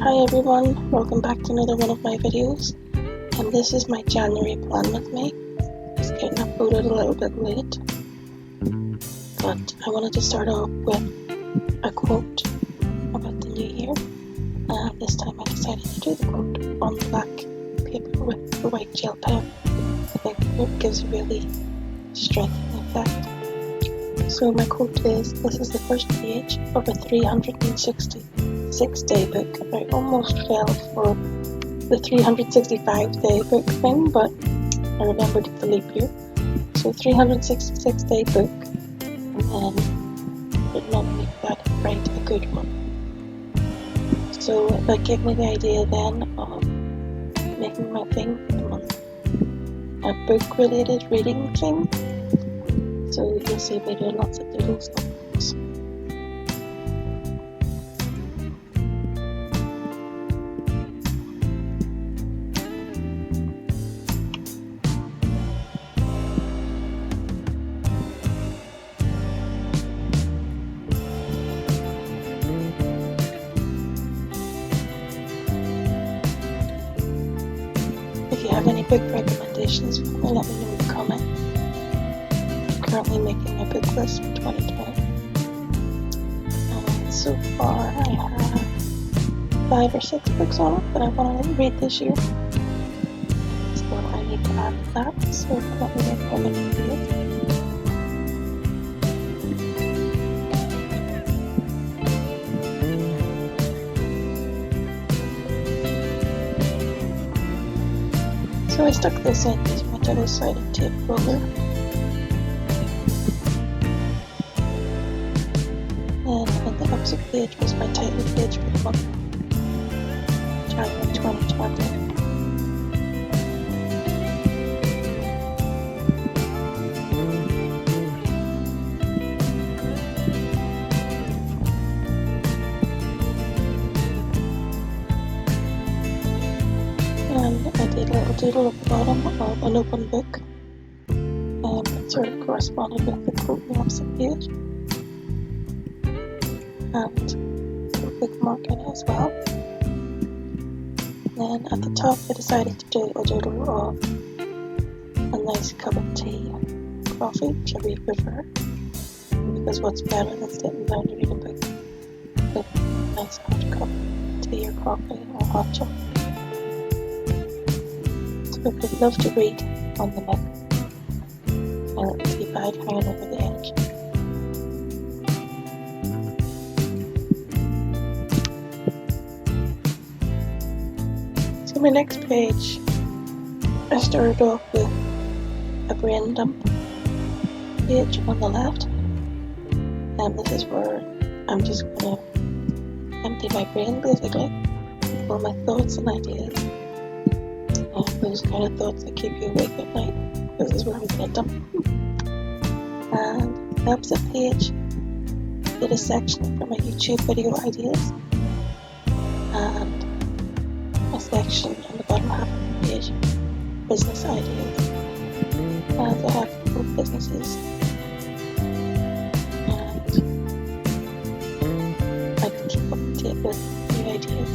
Hi everyone, welcome back to another one of my videos, and this is my January plan with me. It's getting uploaded a little bit late, but I wanted to start off with a quote about the new year, and this time I decided to do the quote on black paper with the white gel pen. I think it gives a really striking effect. So my quote is, this is the first page of a 366-day book. I almost fell for the 365-day book thing, but I remembered the leap year. So 366-day book, and then did not make that right a good one. So that gave me the idea then of making my thing for the month a book-related reading thing. So you'll see me doing lots of doodles. If you have any book recommendations for me, let me know in the comments. I'm currently making my book list for 2020. And so far I have 5 or 6 books on it that I want to read this year. So I need to add that, so let me know how many videos. So I stuck this into my double-sided tape roller, and on the opposite page was my title page for the month, January 2020. And I did a little doodle at the bottom of an open book, and it sort of corresponded with the quote on the opposite page, and a bookmark in it as well. Then at the top I decided to do a doodle of a nice cup of tea, coffee, whichever you prefer, because what's better than sitting down to read a book with a nice hot cup of tea or coffee or hot chocolate. So I would love to read on the neck, my little tea bag hanging over the edge. So my next page, I started off with a brain dump page on the left, and this is where I'm just going to empty my brain basically, all my thoughts and ideas, and those kind of thoughts that keep you awake at night. This is where I'm going to dump them. And the opposite page, I did a section for my YouTube video ideas, and a section on the bottom half of the page, business ideas. And I have both businesses, and I can keep up to date with new ideas.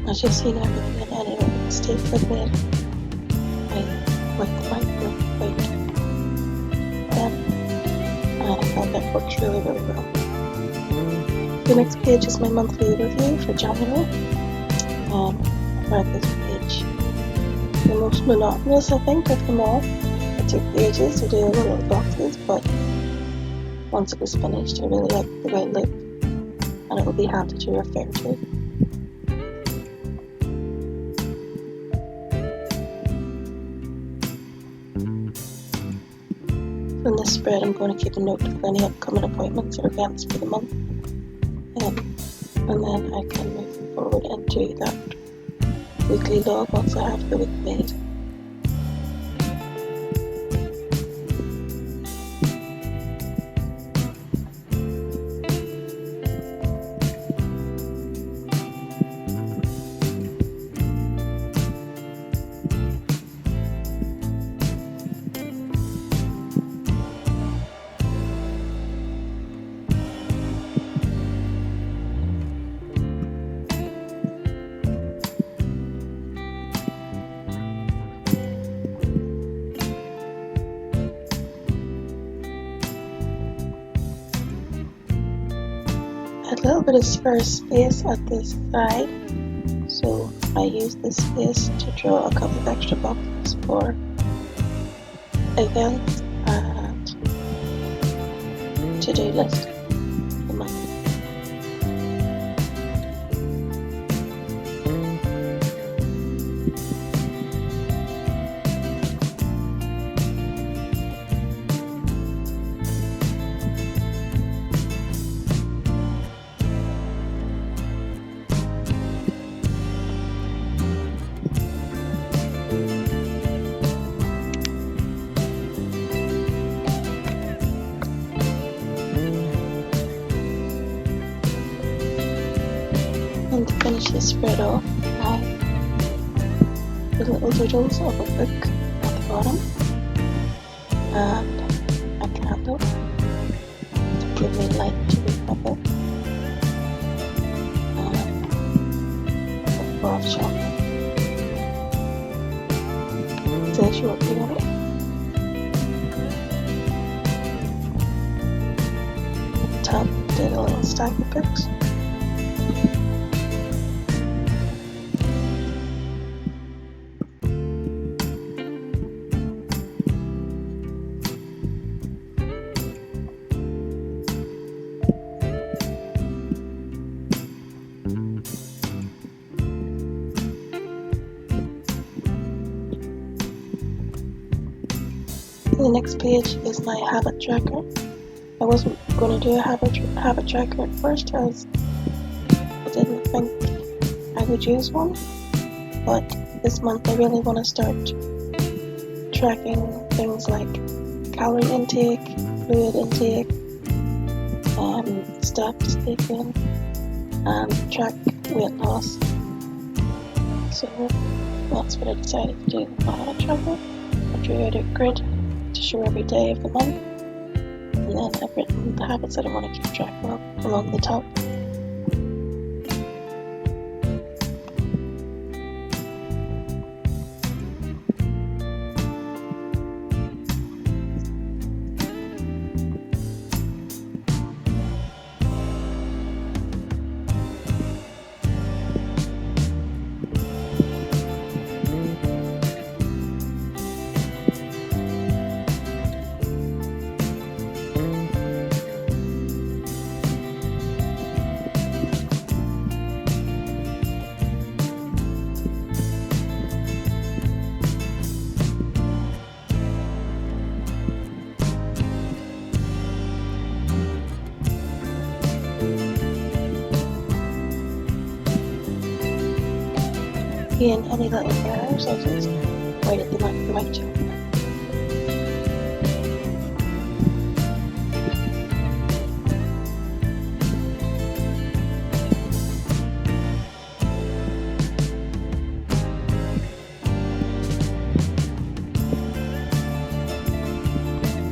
As you've seen everything in any little mistake with it, I went the micro quite then, and I thought that worked really well. The next page is my monthly review for January, and I found this page the most monotonous, I think, of them all. It took ages to do all the little boxes, but once it was finished I really liked the way it looked, and it will be handy to refer to. From the spread, I'm going to keep a note of any upcoming appointments or events for the month, and then I can move forward into that weekly log once I have the week made. A little bit of spare space at this side, so I use this space to draw a couple of extra boxes for events and to-do list for the month. And to finish this spread off, I put little doodles of a book at the bottom and a candle to give me light to read my book, and a bar of chocolate. Says you're working on it. At the top, did a little stack of books. The next page is my habit tracker. I wasn't going to do a habit tracker at first as I didn't think I would use one, but this month I really want to start tracking things like calorie intake, fluid intake, steps taken, and track weight loss. So that's what I decided to do with my habit tracker. I drew out a grid to show every day of the month, and then I've written the habits that I want to keep track of along the top. Again, any little errors, I'll just write at the right.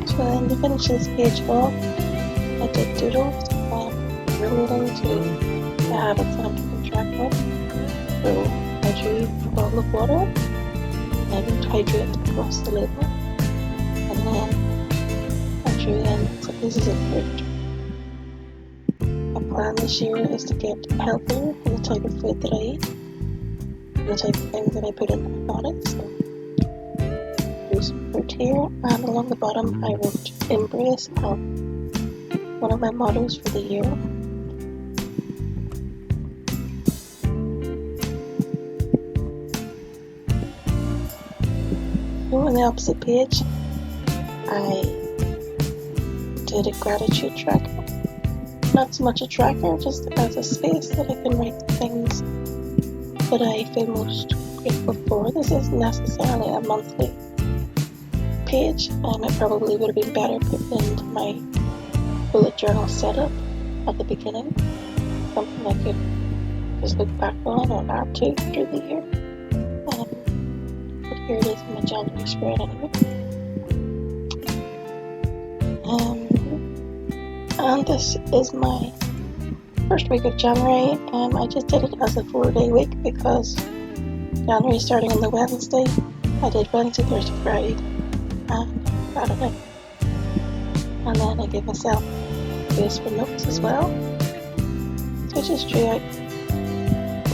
So then to finish this page off, I did doodles relating to the habits that I'm keeping track of. So I drew a bottle of water, and hydrate across the label, and then I drew in some pieces of fruit. My plan this year is to get healthier in the type of food that I eat, and the type of things that I put into my body. So drew some fruit here, and along the bottom I wrote "Embrace Health," one of my mottos for the year. On the opposite page, I did a gratitude tracker. Not so much a tracker, just as a space that I can write things that I feel most grateful for. This isn't necessarily a monthly page, and it probably would have been better put into my bullet journal setup at the beginning. Something I could just look back on or add to through the year. But here it is in my January spread anyway. And this is my first week of January. I just did it as a 4-day week because January starting on the Wednesday. I did Wednesday, Thursday, Friday, and Saturday. And then I gave myself space for notes as well. So I just drew out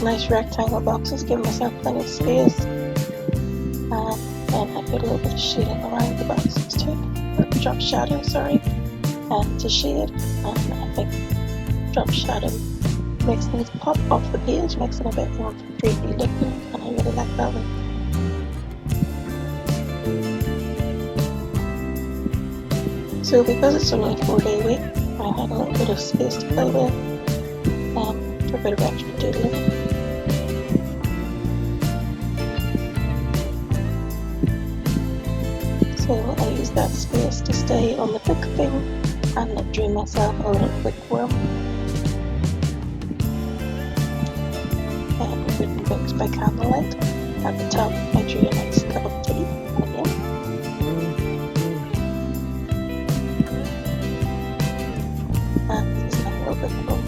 nice rectangle boxes, giving myself plenty of space. And then I put a little bit of shading around the boxes too. Or drop shadow, to shade. And I think drop shadow makes things pop off the page, makes it a bit more 3D looking, and I really like that one. So because it's only a 4-day week, I had a little bit of space to play with for a bit of extra doodling. So I used that space to stay on the book thing, and I drew myself a little bookworm. Written books by candlelight. At the top I drew a nice little kitty again. And this is a little bit cool.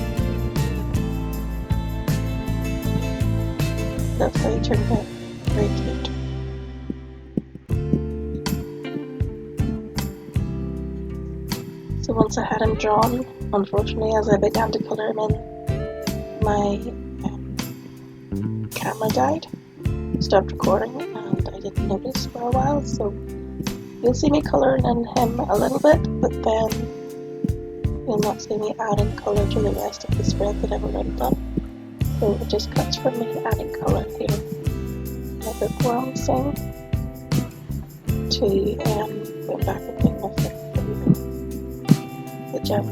That's how it turned out. Very cute. So once I had him drawn, unfortunately as I began to colour him in, my camera died, stopped recording, and I didn't notice for a while, so you'll see me colouring in him a little bit, but then you'll not see me adding colour to the rest of the spread that I've already done. So it just cuts from me adding colour here. My bookworm thing to go back and make my foot the gem.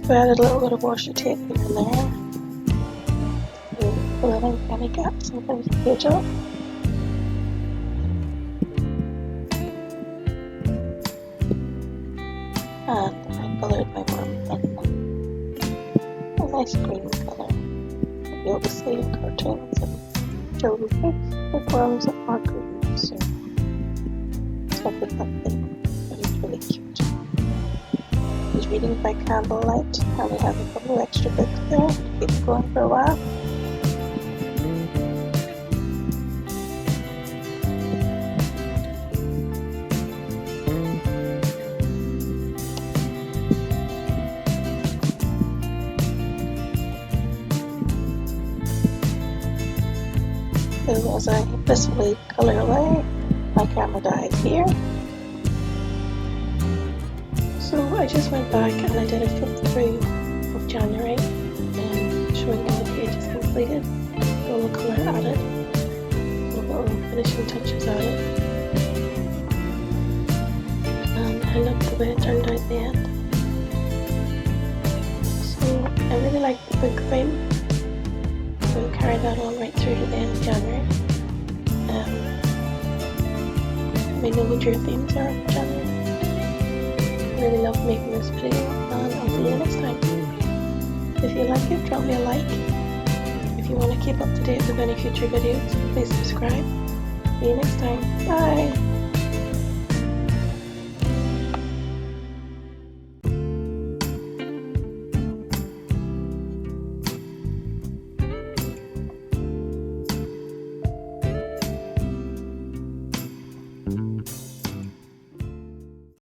So I added a little bit of washi tape here and there to fill in any gaps and finish the page off. And I coloured my worm in a nice green colour. You'll be able to see in cartoons and children's books, bookworms are green, so stuff with that thing. But it's really cute. He's reading by candlelight, and we have a couple of extra books there to keep it going for a while. So as I blissfully colour away, my camera died here. So I just went back and I did a flip through of January, showing all the pages completed, all the colour added, little finishing touches added, and I loved the way it turned out at the end. So I really like the book theme, so carry that on right through to the end of January. I know what your themes are for January. I really love making this video, and I'll see you next time. If you like it, drop me a like. If you want to keep up to date with any future videos, please subscribe. See you next time. Bye!